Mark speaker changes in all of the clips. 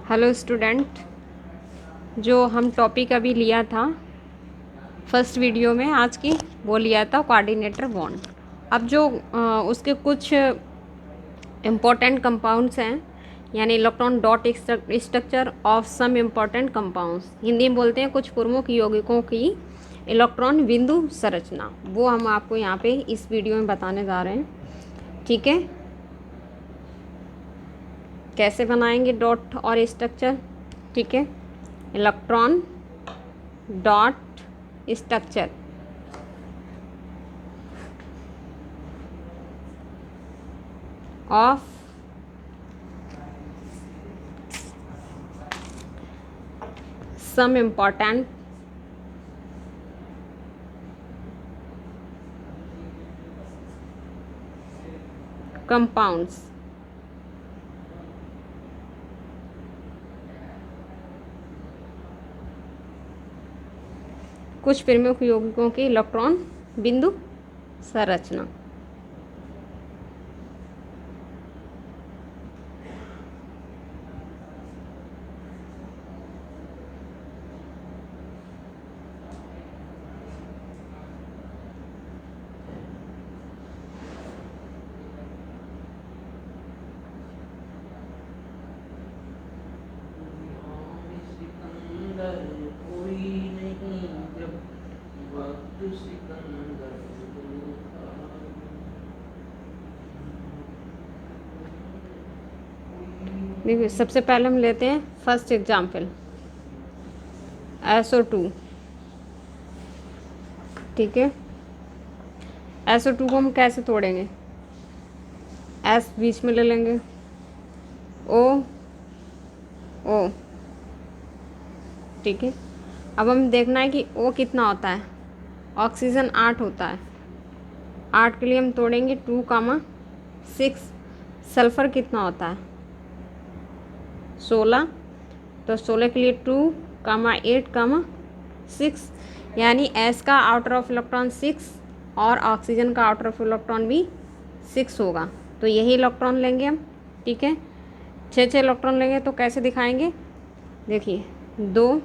Speaker 1: Hello student, जो हम topic अभी लिया था फर्स्ट वीडियो में आज की, वो लिया था कोऑर्डिनेटर बॉन्ड। अब जो उसके कुछ इम्पोर्टेंट कंपाउंड्स हैं, यानी electron dot structure of some important compounds, Hindi में बोलते हैं कुछ प्रमुख यौगिकों की इलेक्ट्रॉन बिंदु संरचना, वो हम आपको यहाँ पे इस वीडियो में बताने जा रहे हैं। ठीक है, कैसे बनाएंगे डॉट और स्ट्रक्चर। ठीक है, electron dot structure of some important compounds। कुछ प्रमुख यौगिकों की इलेक्ट्रॉन बिंदु संरचना। देखिए, सबसे पहले हम लेते हैं फर्स्ट एग्जाम्पल SO2। ठीक है, SO2 को हम कैसे तोड़ेंगे? S बीच में ले लेंगे, O O। ठीक है, अब हम देखना है कि O कितना होता है। ऑक्सीजन 8 होता है, 8 के लिए हम तोड़ेंगे 2,6। सल्फ़र कितना होता है? 16, तो 16 के लिए 2,8,6, यानी S का आउटर ऑफ इलेक्ट्रॉन 6 और ऑक्सीजन का आउटर ऑफ इलेक्ट्रॉन भी 6 होगा, तो यही इलेक्ट्रॉन लेंगे हम। ठीक है, 6 इलेक्ट्रॉन लेंगे तो कैसे दिखाएंगे? देखिए, 2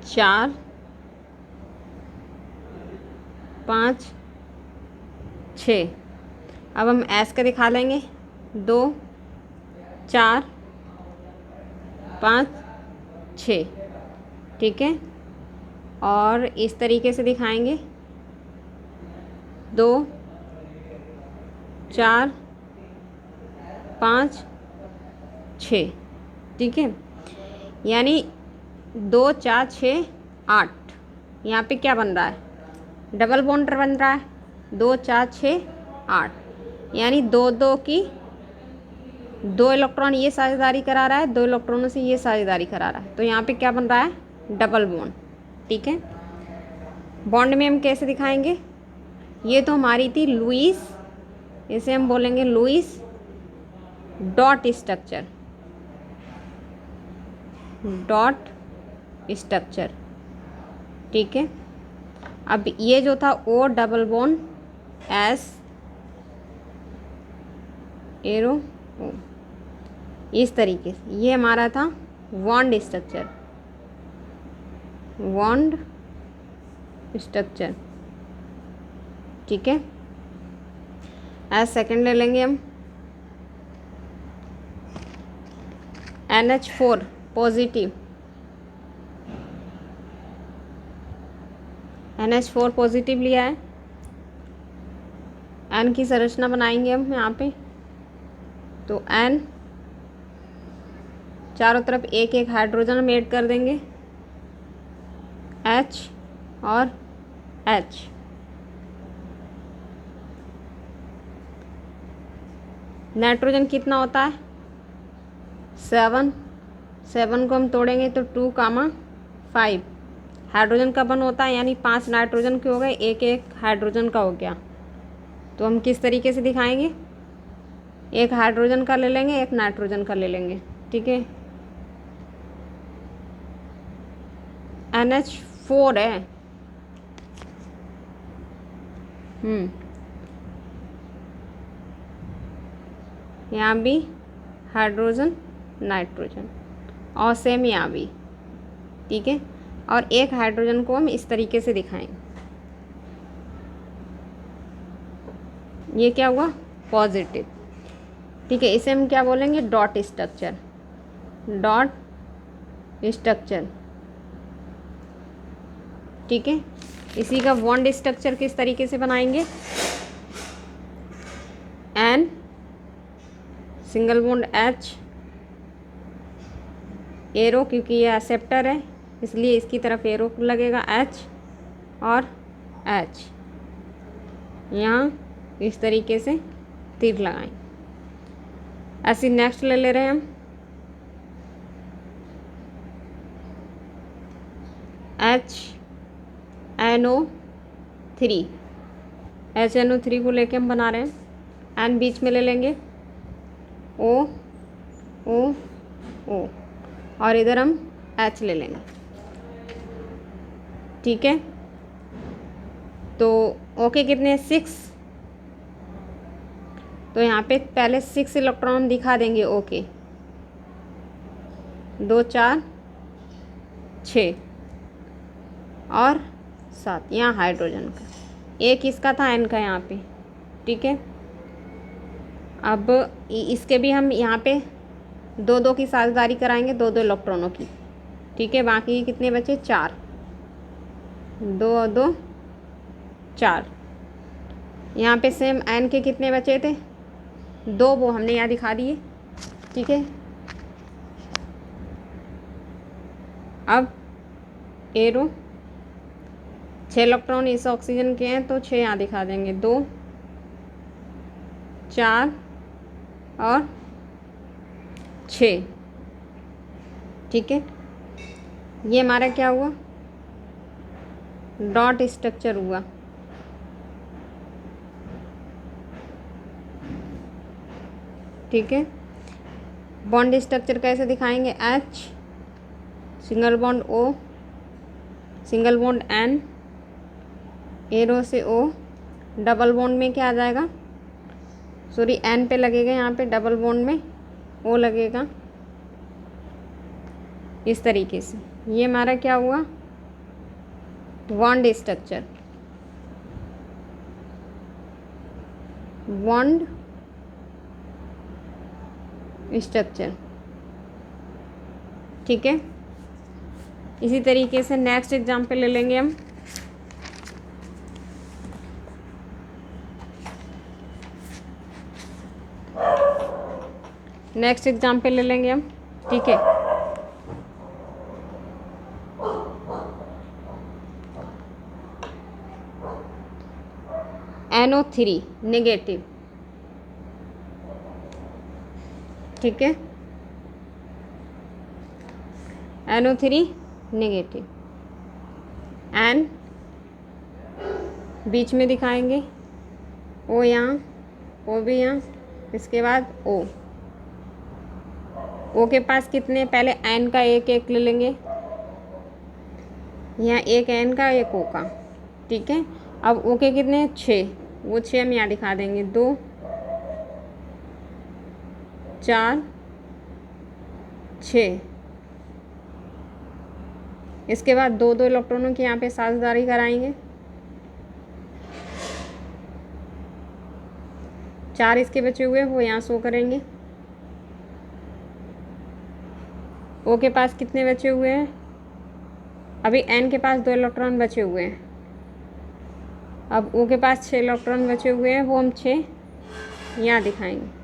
Speaker 1: 4 5 6। अब हम S का दिखा लेंगे, 2 4 5 6। ठीक है, और इस तरीके से दिखाएंगे, 2 4 5 6। ठीक है, यानी 2 4 6 8। यहाँ पे क्या बन रहा है? डबल बॉन्ड बन रहा है। 2 4 6 8, यानी 2 2 की 2 इलेक्ट्रॉन ये साझेदारी करा रहा है, 2 इलेक्ट्रॉनों से ये साझेदारी करा रहा है, तो यहाँ पे क्या बन रहा है? Double bond. ठीक है, बॉन्ड में हम कैसे दिखाएंगे? ये तो हमारी थी लुईस, इसे हम बोलेंगे Lewis dot structure, dot structure. ठीक है, अब ये जो था O double bond S arrow O, इस तरीके से ये हमारा था बॉन्ड स्ट्रक्चर, बॉन्ड स्ट्रक्चर। ठीक है, एज सेकेंड ले लेंगे हम NH4 पॉजिटिव, NH4 पॉजिटिव लिया है। N की संरचना बनाएंगे हम यहाँ पे, तो N चारों तरफ एक एक हाइड्रोजन हम ऐड कर देंगे, H और H। नाइट्रोजन कितना होता है? 7 को हम तोड़ेंगे तो 2,5। हाइड्रोजन का बन होता है, यानी 5 नाइट्रोजन के हो गए, एक एक हाइड्रोजन का हो गया। तो हम किस तरीके से दिखाएंगे? एक हाइड्रोजन का ले लेंगे, एक नाइट्रोजन का ले लेंगे। ठीक है, NH4 है। यहाँ भी हाइड्रोजन नाइट्रोजन, और सेम यहाँ भी, ठीक है। और एक हाइड्रोजन को हम इस तरीके से दिखाएंगे, ये क्या हुआ, पॉजिटिव, ठीक है। इसे हम क्या बोलेंगे, डॉट स्ट्रक्चर, डॉट स्ट्रक्चर, ठीक है। इसी का बॉन्ड स्ट्रक्चर किस तरीके से बनाएंगे, N single bond H, arrow, क्योंकि ये एक्सेप्टर है इसलिए इसकी तरफ एरो लगेगा, एच और एच, यहाँ इस तरीके से तीर लगाएं। ऐसे नेक्स्ट ले रहे हैं हम HNO3, HNO3 को लेके हम बना रहे हैं, एन बीच में ले लेंगे, O O O, और इधर हम H ले लेंगे, ठीक है। तो ओके कितने, 6, तो यहाँ पे पहले 6 इलेक्ट्रॉन हम दिखा देंगे ओके, 2 4 6 और 7, यहाँ हाइड्रोजन का एक इसका था, एन का यहाँ पे, ठीक है। अब इसके भी हम यहाँ पे 2 2 की साझेदारी कराएंगे, 2 2 इलेक्ट्रॉनों की, ठीक है। बाकी कितने बचे, 4, 2 और 2 4। यहाँ पे सेम एन के कितने बचे थे, 2, वो हमने यहाँ दिखा दिए, ठीक है। अब एरो 6 इलेक्ट्रॉन इस ऑक्सीजन के हैं तो 6 यहाँ दिखा देंगे, 2 4 और 6, ठीक है। ये हमारा क्या हुआ, डॉट स्ट्रक्चर हुआ, ठीक है। बॉन्ड स्ट्रक्चर कैसे दिखाएंगे, H single bond O, single bond N, arrow से O, डबल बॉन्ड में क्या आ जाएगा, सॉरी N पे लगेगा, यहाँ पे डबल बॉन्ड में O लगेगा, इस तरीके से। ये हमारा क्या हुआ, बॉन्ड स्ट्रक्चर, बॉन्ड स्ट्रक्चर, ठीक है। इसी तरीके से नेक्स्ट एग्जाम्पल ले लेंगे हम, नेक्स्ट एग्जाम्पल ले लेंगे हम, ठीक है। NO3 नेगेटिव, ठीक है, NO3 नेगेटिव, N बीच में दिखाएंगे, O यहाँ, O भी यहाँ, इसके बाद O, O के पास कितने, पहले N का एक एक ले लेंगे, यहाँ एक N का एक O का, ठीक है। अब O के कितने, 6, वो 6 हम यहाँ दिखा देंगे, 2 4 6, इसके बाद 2 2 इलेक्ट्रॉनों की यहाँ पे साझेदारी कराएंगे, 4 इसके बचे हुए वो यहाँ शो करेंगे। O के पास कितने बचे हुए हैं, अभी N के पास 2 इलेक्ट्रॉन बचे हुए हैं, अब O के पास 6 इलेक्ट्रॉन बचे हुए हैं, वो हम 6 यहाँ दिखाएंगे,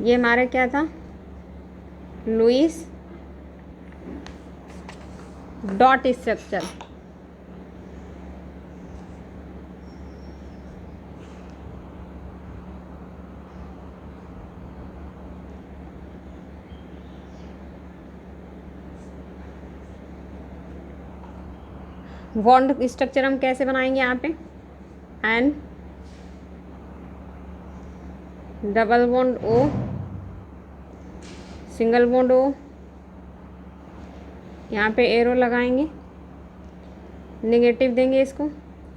Speaker 1: ये हमारा क्या था, Lewis dot structure, bond structure हम कैसे बनाएंगे, यहाँ पे N double bond O, single bond O, यहाँ पे एरो लगाएंगे, नेगेटिव देंगे इसको,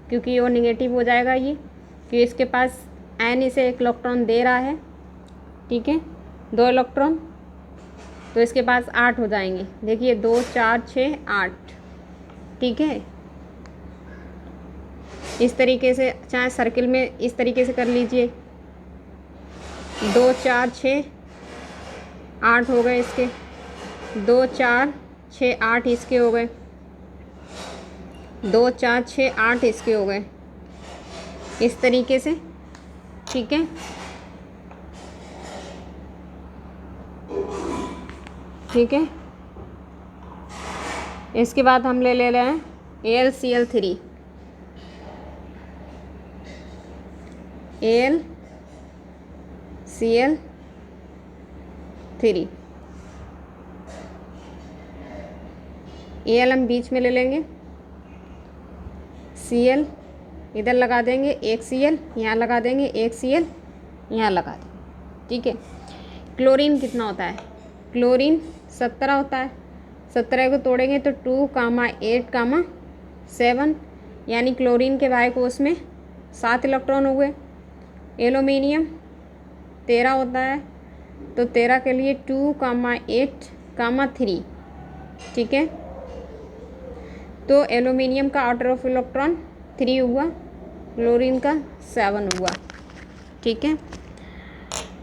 Speaker 1: क्योंकि वो नेगेटिव हो जाएगा ये, कि इसके पास n इसे 1 इलेक्ट्रॉन दे रहा है, ठीक है, 2 इलेक्ट्रॉन, तो इसके पास 8 हो जाएंगे। देखिए 2 4 6 8, ठीक है। इस तरीके से चाहे सर्किल में इस तरीके से कर लीजिए, 2 4 6 8 हो गए इसके, 2 4 6 8 इसके हो गए, 2 4 6 8 इसके हो गए, इस तरीके से, ठीक है। ठीक है, इसके बाद हम ले रहे हैं AlCl3, AlCl3, Al हम बीच में ले लेंगे, Cl इधर लगा देंगे, एक Cl यहाँ लगा देंगे, एक Cl यहाँ लगा देंगे, ठीक है। क्लोरीन कितना होता है? क्लोरीन 17 होता है, 17 को तोड़ेंगे तो 2, 8, 7, यानी क्लोरीन के भाई को उसमें 7 इलेक्ट्रॉन हुए। एल्युमिनियम 13 होता है, तो 13 के लिए 2, 8, 3, ठीक है। तो एल्युमिनियम का आउटर ऑफ इलेक्ट्रॉन 3 हुआ, क्लोरीन का 7 हुआ, ठीक है।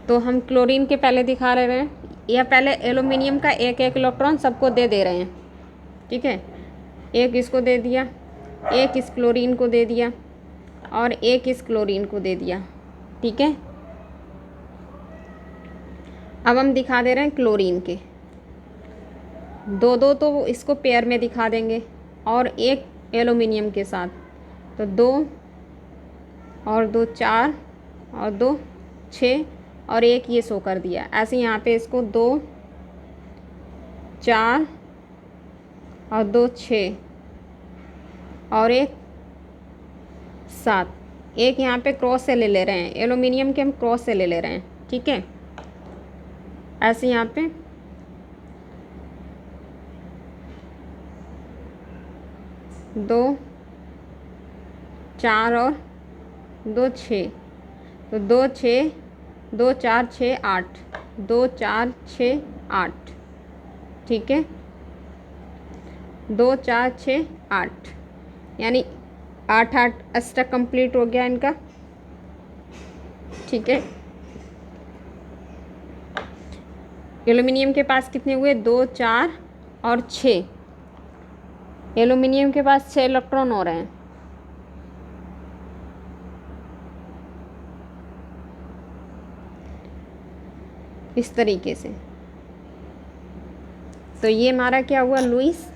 Speaker 1: तो हम क्लोरीन के पहले दिखा रहे हैं, या पहले एल्युमिनियम का 1 इलेक्ट्रॉन सबको दे रहे हैं, ठीक है। एक इसको दे दिया, एक इस क्लोरीन को दे दिया, और एक इस क्लोरीन को दे दिया, ठीक है। अब हम दिखा दे रहे हैं क्लोरीन के 2 तो इसको पेयर में दिखा देंगे, और एक एल्युमिनियम के साथ, तो 2 और 2 4 और 2 6 और एक ये शो कर दिया। ऐसे यहाँ पे इसको 2 4 और 2 6 और एक 7, एक यहाँ पे क्रॉस से ले रहे हैं, एल्युमिनियम के हम क्रॉस से ले रहे हैं, ठीक है। ऐसे यहाँ पे 2 4 और 2 6, तो 2 6 2 4 6 8, 2 4 6 8, ठीक है, 2 4 6 8, यानी 8 8 अष्टक कंप्लीट हो गया इनका, ठीक है। एल्युमिनियम के पास कितने हुए? 2 4 और 6, एल्युमिनियम के पास 6 इलेक्ट्रॉन हो रहे हैं, इस तरीके से। तो ये हमारा क्या हुआ? Lewis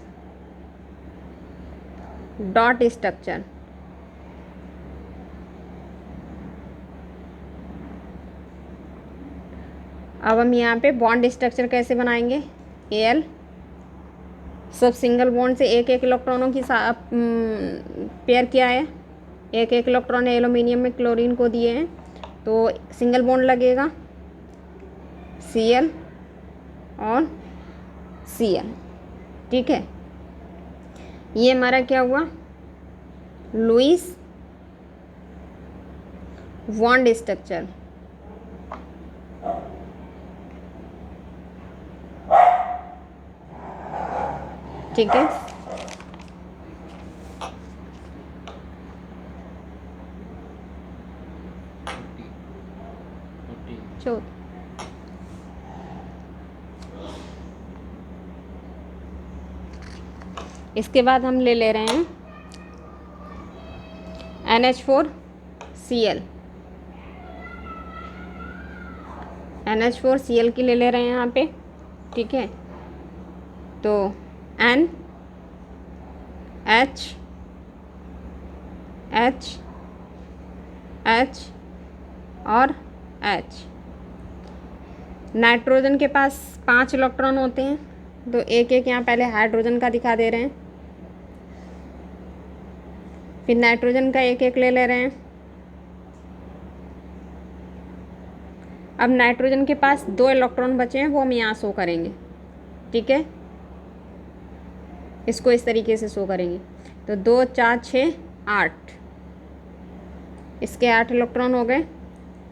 Speaker 1: dot structure. अब हम यहाँ पे बॉन्ड स्ट्रक्चर कैसे बनाएंगे? Al सब सिंगल बॉन्ड से एक इलेक्ट्रॉनों की पेयर किया है, एक इलेक्ट्रॉन एल्युमिनियम में क्लोरीन को दिए हैं, तो सिंगल बॉन्ड लगेगा Cl और Cl, ठीक है। ये हमारा क्या हुआ? Lewis bond structure. ठीक है, इसके बाद हम ले रहे हैं NH4Cl, NH4Cl की ले रहे हैं यहाँ पे, ठीक है। तो N H H H और H। नाइट्रोजन के पास 5 इलेक्ट्रॉन होते हैं, तो एक एक यहाँ पहले हाइड्रोजन का दिखा दे रहे हैं, फिर नाइट्रोजन का एक एक ले रहे हैं। अब नाइट्रोजन के पास 2 इलेक्ट्रॉन बचे हैं, वो हम यहाँ शो करेंगे, ठीक है। इसको इस तरीके से शो करेंगे। तो 2 4 6 8, इसके 8 इलेक्ट्रॉन हो गए।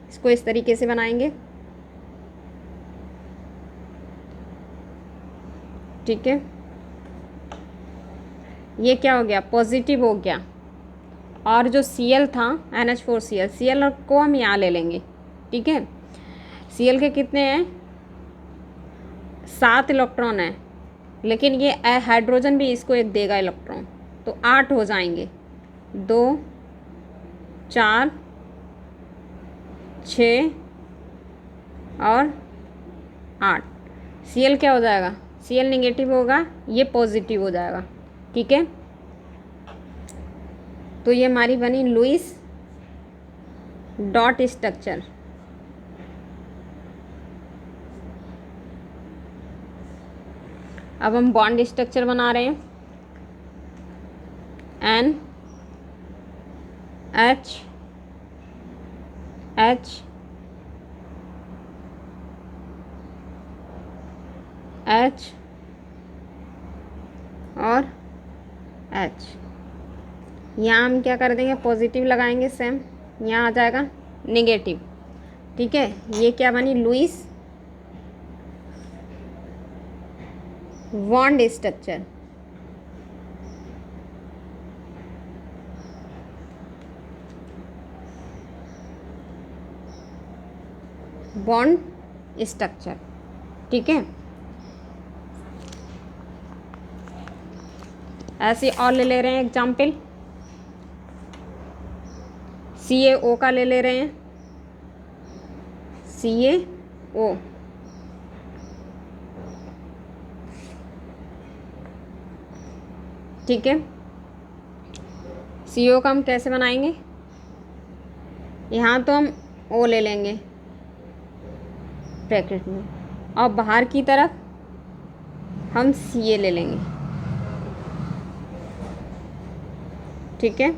Speaker 1: इसको इस तरीके से बनाएंगे, ठीक है। ये क्या हो गया, पॉजिटिव हो गया। और जो Cl था NH4Cl, Cl को हम यहाँ ले लेंगे, ठीक है। Cl के कितने हैं, 7 इलेक्ट्रॉन है, लेकिन ये हाइड्रोजन भी इसको एक देगा इलेक्ट्रॉन, तो 8 हो जाएंगे। 2 4 6 और 8। Cl क्या हो जाएगा, Cl नेगेटिव होगा, ये पॉजिटिव हो जाएगा, ठीक है। तो ये हमारी बनी लुईस डॉट स्ट्रक्चर। अब हम बॉन्ड स्ट्रक्चर बना रहे हैं। N H H H और H। यहाँ हम क्या कर देंगे, पॉजिटिव लगाएंगे, सेम यहाँ आ जाएगा नेगेटिव, ठीक है। ये क्या बनी, Lewis bond structure. Bond structure, ठीक है। ऐसे और ले रहे हैं एग्जाम्पल, CaO का ले रहे हैं, CaO, ठीक है। CO का हम कैसे बनाएंगे, यहाँ तो हम O ले लेंगे ब्रैकेट में, और बाहर की तरफ हम Ca ले लेंगे, ठीक है।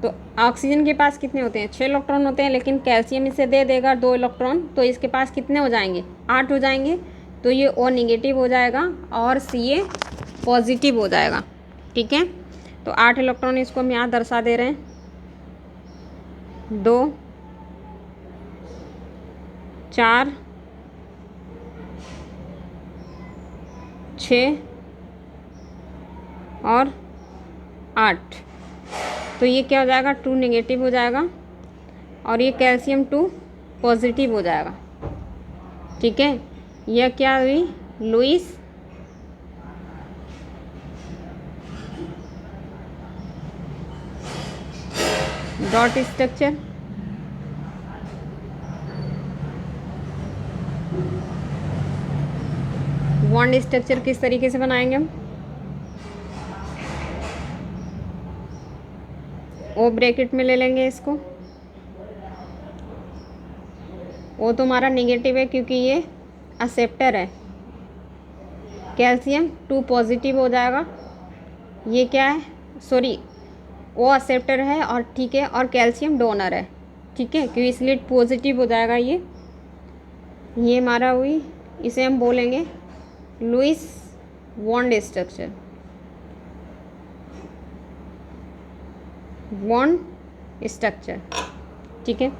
Speaker 1: तो ऑक्सीजन के पास कितने होते हैं, 6 इलेक्ट्रॉन होते हैं, लेकिन कैल्शियम इसे दे देगा 2 इलेक्ट्रॉन, तो इसके पास कितने हो जाएंगे, 8 हो जाएंगे। तो ये O निगेटिव हो जाएगा और Ca पॉजिटिव हो जाएगा, ठीक है। तो 8 इलेक्ट्रॉन इसको हम यहाँ दर्शा दे रहे हैं, 2 4 6 और 8। तो ये क्या हो जाएगा, 2 नेगेटिव हो जाएगा, और ये कैल्शियम 2 पॉजिटिव हो जाएगा, ठीक है। यह क्या हुई, Lewis dot structure. Bond structure किस तरीके से बनाएंगे हम, O ब्रैकेट में ले लेंगे इसको। O तो हमारा नेगेटिव है क्योंकि ये एक्सेप्टर है, कैल्शियम 2 पॉजिटिव हो जाएगा। ये क्या है, सॉरी, O एक्सेप्टर है और ठीक है, और कैल्शियम डोनर है, ठीक है, क्योंकि इसलिए पॉजिटिव हो जाएगा। ये हमारा हुई, इसे हम बोलेंगे Lewis bond structure, bond structure, ठीक है।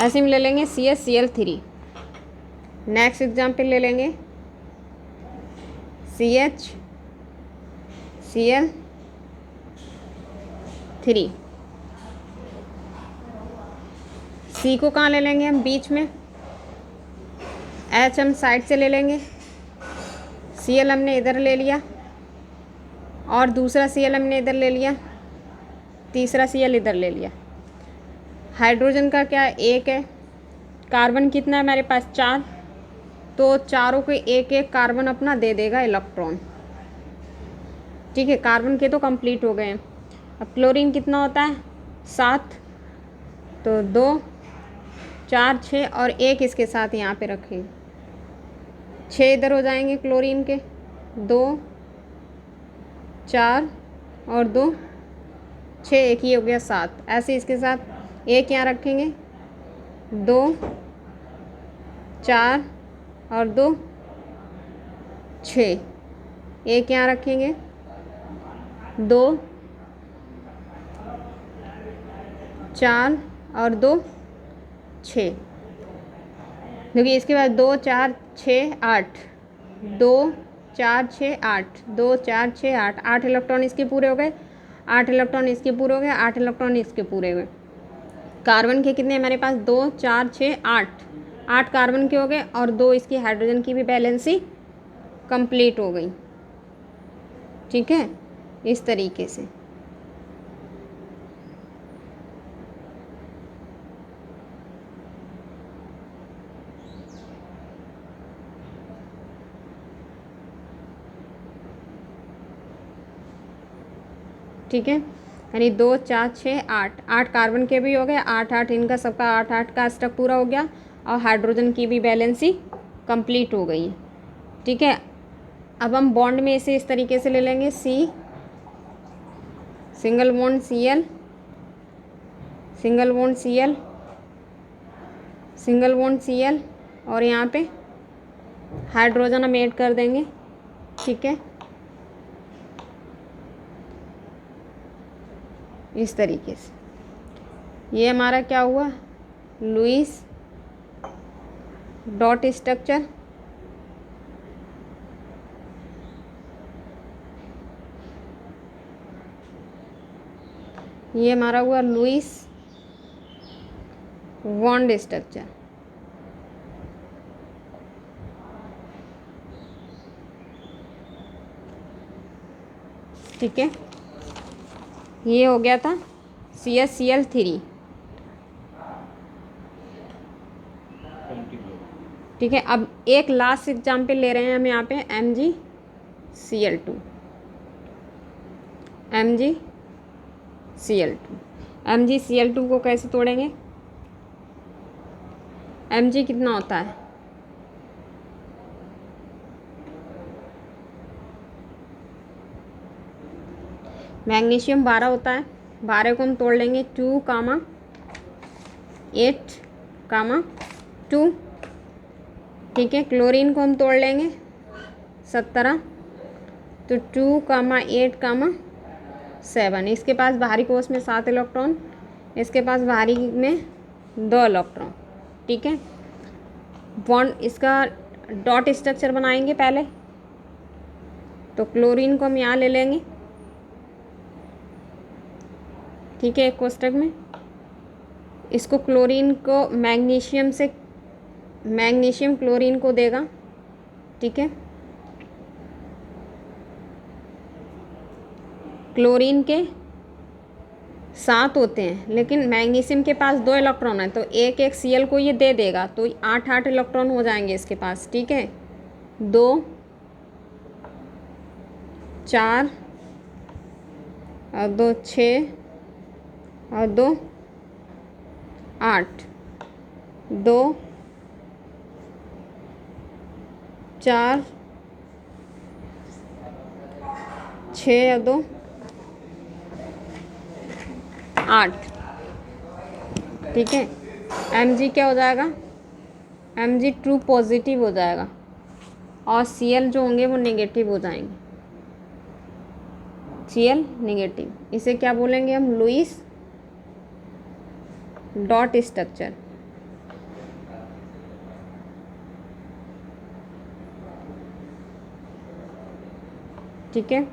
Speaker 1: ऐसे में ले लेंगे CHCl3। नेक्स्ट एग्जाम्पल ले लेंगे CHCl3। C को कहाँ ले लेंगे हम, बीच में, H हम साइड से ले लेंगे, Cl हमने इधर ले लिया, और दूसरा Cl हमने इधर ले लिया, तीसरा Cl इधर ले लिया। हाइड्रोजन का क्या, 1 है, कार्बन कितना है हमारे पास, 4, तो चारों को एक एक कार्बन अपना दे देगा इलेक्ट्रॉन, ठीक है। कार्बन के तो कंप्लीट हो गए हैं। अब क्लोरीन कितना होता है, 7, तो 2 4 6 और 1 इसके साथ यहाँ पे रखेंगे, 6 इधर हो जाएंगे क्लोरीन के, 2 4 और 2 6, एक ही हो गया 7। ऐसे इसके साथ 1 यहाँ रखेंगे, 2 4 और 2 6, 1 यहाँ रखेंगे, 2 4 और 2 6। देखिए इसके बाद 2 4 6 8, 2 4 6 8, 2 4 6 8, 8 इलेक्ट्रॉन इसके पूरे हो गए, 8 इलेक्ट्रॉन इसके पूरे हो गए, 8 इलेक्ट्रॉन इसके पूरे हुए। कार्बन के कितने हमारे पास 2 4 6 8, 8 कार्बन के हो गए और 2 इसकी हाइड्रोजन की भी बैलेंसी कंप्लीट हो गई। ठीक है, इस तरीके से। ठीक है, यानी 2 4 6 8, 8 कार्बन के भी हो गए, 8 8 इनका सबका 8 8 का स्टक पूरा हो गया और हाइड्रोजन की भी बैलेंसी कंप्लीट हो गई है। ठीक है, अब हम बॉन्ड में इसे इस तरीके से ले लेंगे, C single bond Cl, single bond Cl, single bond Cl और यहाँ पे हाइड्रोजन हम ऐड कर देंगे। ठीक है, इस तरीके से ये हमारा क्या हुआ, लुईस डॉट स्ट्रक्चर। ये हमारा हुआ लुईस बॉन्ड स्ट्रक्चर। ठीक है, ये हो गया था CH-Cl3। ठीक है, अब एक लास्ट एग्जाम्पल ले रहे हैं हम यहाँ पे MgCl2, MgCl2। MgCl2 को कैसे तोड़ेंगे, Mg कितना होता है, मैग्नीशियम 12 होता है, 12 को हम तोड़ लेंगे 2, 8, 2। ठीक है, क्लोरीन को हम तोड़ लेंगे 17, तो 2, 8, 7। इसके पास बाहरी कोश में 7 इलेक्ट्रॉन, इसके पास बाहरी में 2 इलेक्ट्रॉन। ठीक है, बॉन्ड इसका डॉट स्ट्रक्चर बनाएंगे पहले, तो क्लोरीन को हम यहाँ ले लेंगे। ठीक है, एक कोष्टक में इसको क्लोरीन को मैग्नीशियम क्लोरीन को देगा। ठीक है, क्लोरीन के 7 होते हैं लेकिन मैग्नीशियम के पास 2 इलेक्ट्रॉन है, तो एक एक Cl को ये दे देगा, तो 8 8 इलेक्ट्रॉन हो जाएंगे इसके पास। ठीक है, 2 4 और 2 6 और 2 8, 2 4 6 और 2 8। ठीक है, Mg क्या हो जाएगा, Mg ट्रू पॉजिटिव हो जाएगा और Cl जो होंगे वो नेगेटिव हो जाएंगे, Cl नेगेटिव। इसे क्या बोलेंगे हम, लुईस डॉट स्ट्रक्चर। ठीक है,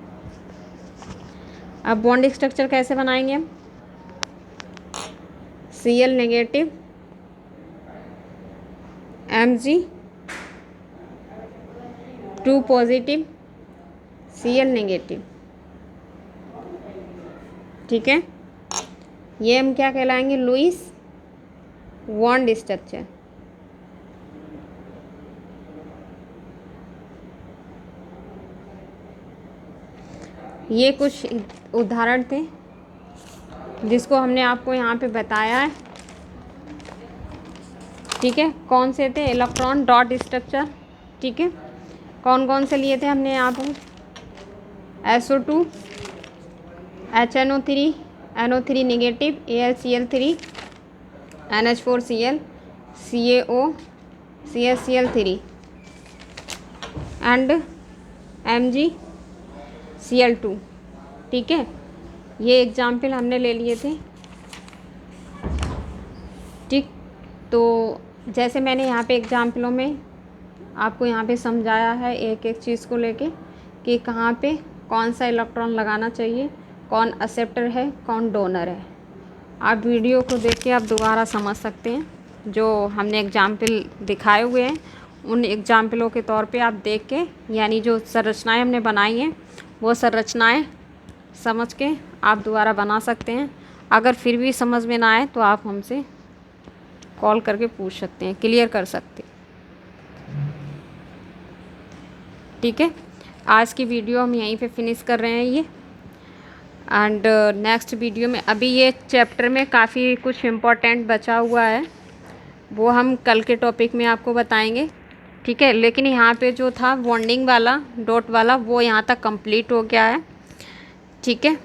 Speaker 1: अब बॉन्ड स्ट्रक्चर कैसे बनाएंगे हम, Cl negative, Mg two positive, Cl negative. ठीक है, ये हम क्या कहलाएंगे, लुईस बॉन्ड स्ट्रक्चर। ये कुछ उदाहरण थे जिसको हमने आपको यहाँ पे बताया है। ठीक है, कौन से थे, इलेक्ट्रॉन डॉट स्ट्रक्चर। ठीक है, कौन कौन से लिए थे हमने यहाँ पर, SO2, HNO3, NO3 negative, AlCl3, NH4Cl, CaO, CaCl3 and MgCl2। ठीक है, ये एग्जाम्पल हमने ले लिए थे। ठीक, तो जैसे मैंने यहाँ पे एग्जाम्पलों में आपको यहाँ पे समझाया है एक एक चीज़ को लेके कि कहाँ पे कौन सा इलेक्ट्रॉन लगाना चाहिए, कौन एक्सेप्टर है, कौन डोनर है। आप वीडियो को देख के आप दोबारा समझ सकते हैं। जो हमने एग्जाम्पल दिखाए हुए हैं उन एग्जाम्पलों के तौर पे आप देख के, यानी जो संरचनाएं हमने बनाई हैं वो संरचनाएं समझ के आप दोबारा बना सकते हैं। अगर फिर भी समझ में ना आए तो आप हमसे कॉल करके पूछ सकते हैं, क्लियर कर सकते हैं। ठीक है, आज की वीडियो हम यहीं पे फिनिश कर रहे हैं ये। एंड नेक्स्ट वीडियो में अभी ये चैप्टर में काफ़ी कुछ इम्पोर्टेंट बचा हुआ है, वो हम कल के टॉपिक में आपको बताएंगे। ठीक है, लेकिन यहाँ पे जो था बॉन्डिंग वाला डॉट वाला वो यहाँ तक कंप्लीट हो गया है। ठीक है।